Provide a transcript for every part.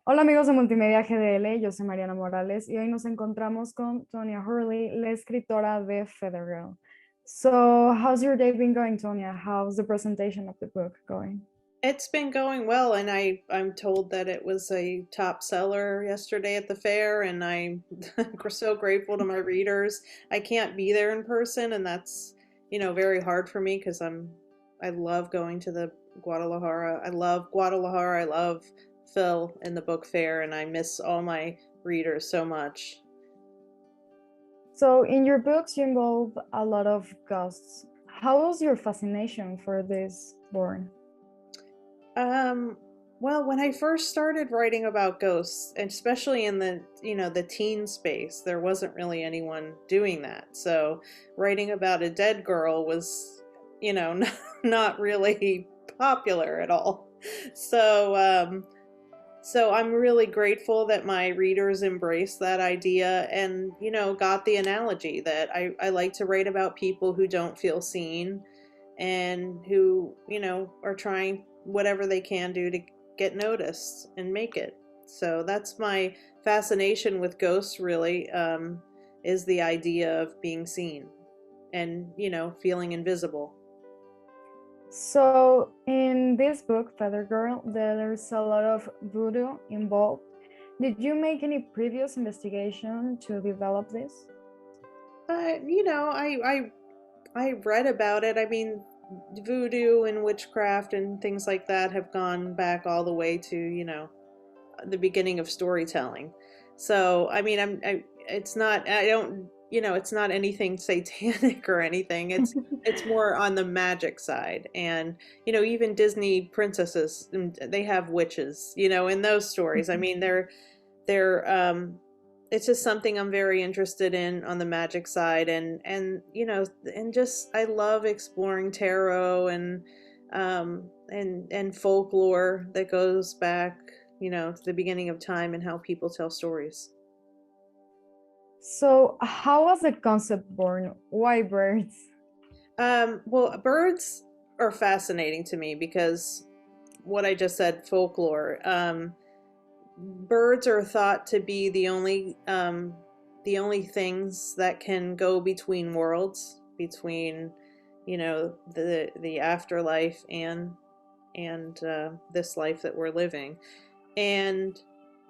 Hola amigos de Multimedia GDL, yo soy Mariana Morales y hoy nos encontramos con Tonya Hurley, la escritora de Feria. So, how's your day been going, Tonya? How's the presentation of the book going? It's been going well, and I'm told that it was a top seller yesterday at the fair, and I'm so grateful to my readers. I can't be there in person, and that's, very hard for me because I love going to the Guadalajara. I love Guadalajara. I love Phil in the book fair, and I miss all my readers so much. So, in your books, you involve a lot of ghosts. How was your fascination for this born? Um, well, when I first started writing about ghosts, and especially in the teen space, there wasn't really anyone doing that. So writing about a dead girl was, not really popular at all. So, so I'm really grateful that my readers embraced that idea and, got the analogy that I like to write about people who don't feel seen and who, are trying whatever they can do to get noticed and make it. So that's my fascination with ghosts, really, is the idea of being seen and, feeling invisible. So, in this book, Feather Girl, there's a lot of voodoo involved. Did you make any previous investigation to develop this? You know, I read about it. I mean, voodoo and witchcraft and things like that have gone back all the way to, the beginning of storytelling. So, I mean, it's not, I don't, it's not anything satanic or anything. It's more on the magic side. And, even Disney princesses, they have witches, in those stories. I mean, they're it's just something I'm very interested in on the magic side, and just I love exploring tarot and folklore that goes back, to the beginning of time and how people tell stories. So, how was the concept born? Why birds? Well, birds are fascinating to me because what I just said, folklore. Birds are thought to be the only things that can go between worlds, between, the afterlife and this life that we're living. And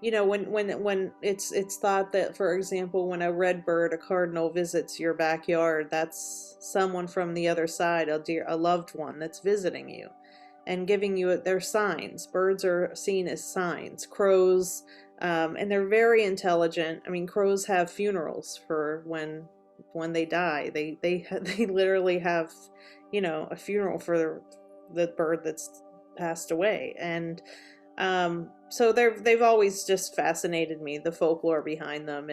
when it's thought that, for example, when a red bird, a cardinal, visits your backyard, that's someone from the other side, a loved one that's visiting you and giving you their signs. Birds are seen as signs. Crows, and they're very intelligent. I mean, crows have funerals for when they die. They literally have, a funeral for the bird that's passed away. And so they've always just fascinated me, the folklore behind them,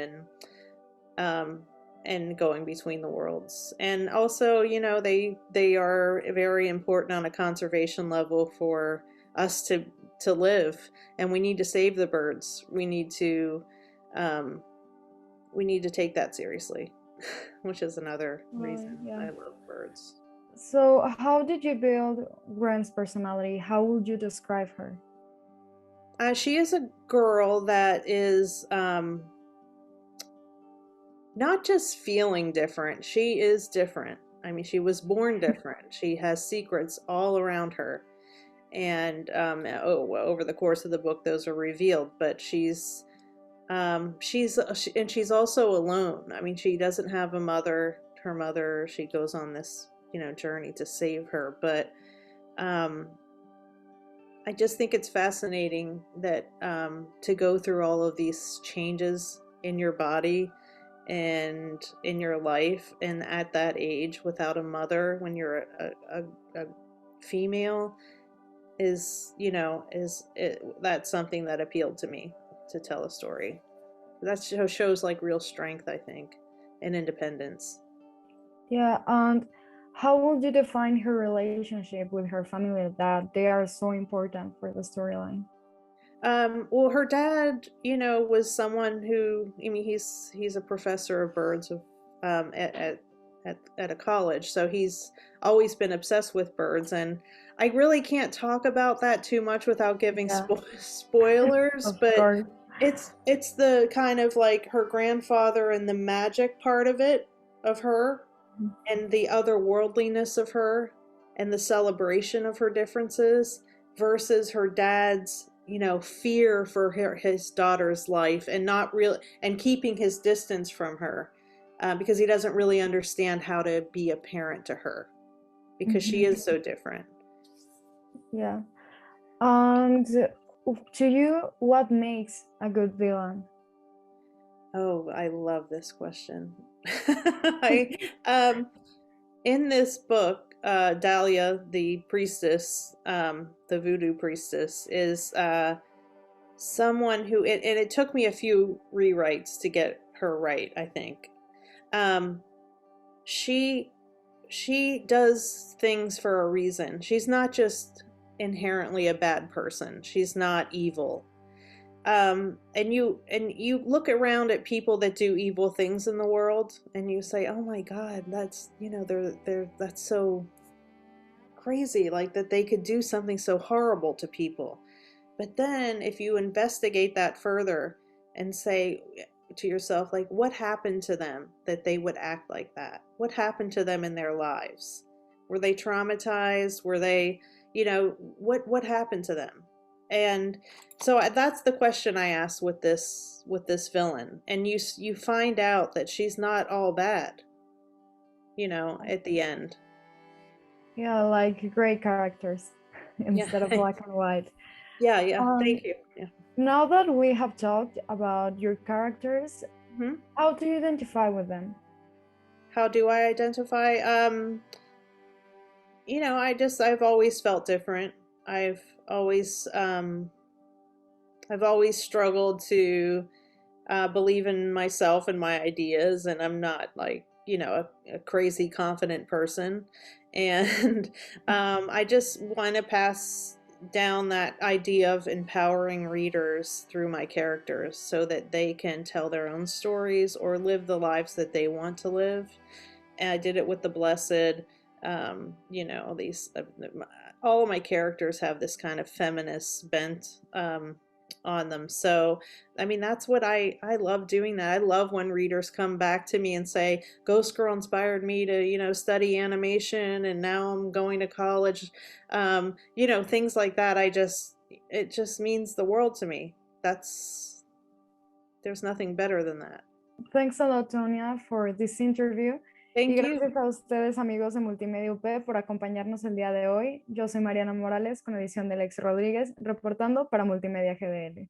um, and going between the worlds. And also, they are very important on a conservation level for us to live, and we need to save the birds. Um, we need to take that seriously, which is another reason Yeah. I love birds. So, how did you build Gwen's personality? How would you describe her? She is a girl that is not just feeling different, she is different. I mean, she was born different. She has secrets all around her. And over the course of the book, those are revealed. But she's also alone. I mean, she doesn't have a mother. Her mother, she goes on this, journey to save her. But um, I just think it's fascinating that to go through all of these changes in your body and in your life, and at that age without a mother when you're a female that's something that appealed to me, to tell a story that shows like real strength, I think, and independence. Yeah, and how would you define her relationship with her family that they are so important for the storyline? Well, her dad, was someone who, I mean, he's a professor of birds at at a college. So he's always been obsessed with birds, and I really can't talk about that too much without giving Yeah, spoilers, of but course. it's the kind of like her grandfather and the magic part of it, of her, and the otherworldliness of her, and the celebration of her differences versus her dad's, fear for his daughter's life, and not real and keeping his distance from her, because he doesn't really understand how to be a parent to her because she is so different. Yeah. And to you, what makes a good villain? Oh, I love this question. I In this book, Dahlia, the priestess, the voodoo priestess, is someone who, and it took me a few rewrites to get her right, I think. Um, she she does things for a reason. She's not just inherently a bad person. She's not evil. And you look around at people that do evil things in the world, and you say, oh my god, that's, they're that's so crazy, like that they could do something so horrible to people. But then if you investigate that further and say to yourself, like, what happened to them that they would act like that? What happened to them in their lives? Were they traumatized? Were they, what happened to them? And so that's the question I asked with this villain. And you find out that she's not all bad, at the end. Yeah, like great characters Yeah. instead of black and white. Yeah. Um, Thank you. Yeah. Now that we have talked about your characters, Hmm. how do you identify with them? How do I identify? I've always felt different. I've always um I've always struggled to believe in myself and my ideas, and I'm not like, a crazy confident person. And I just want to pass down that idea of empowering readers through my characters so that they can tell their own stories or live the lives that they want to live. And I did it with the Blessed. These all of my characters have this kind of feminist bent on them. So, I mean, that's what I love doing. That I love when readers come back to me and say, "Ghost Girl inspired me to study animation, and now I'm going to college." Things like that. It just means the world to me. There's nothing better than that. Thanks a lot, Tonya, for this interview. Y Thank you. gracias a ustedes, amigos de Multimedia UP, por acompañarnos el día de hoy. Yo soy Mariana Morales, con edición de Alex Rodríguez, reportando para Multimedia GDL.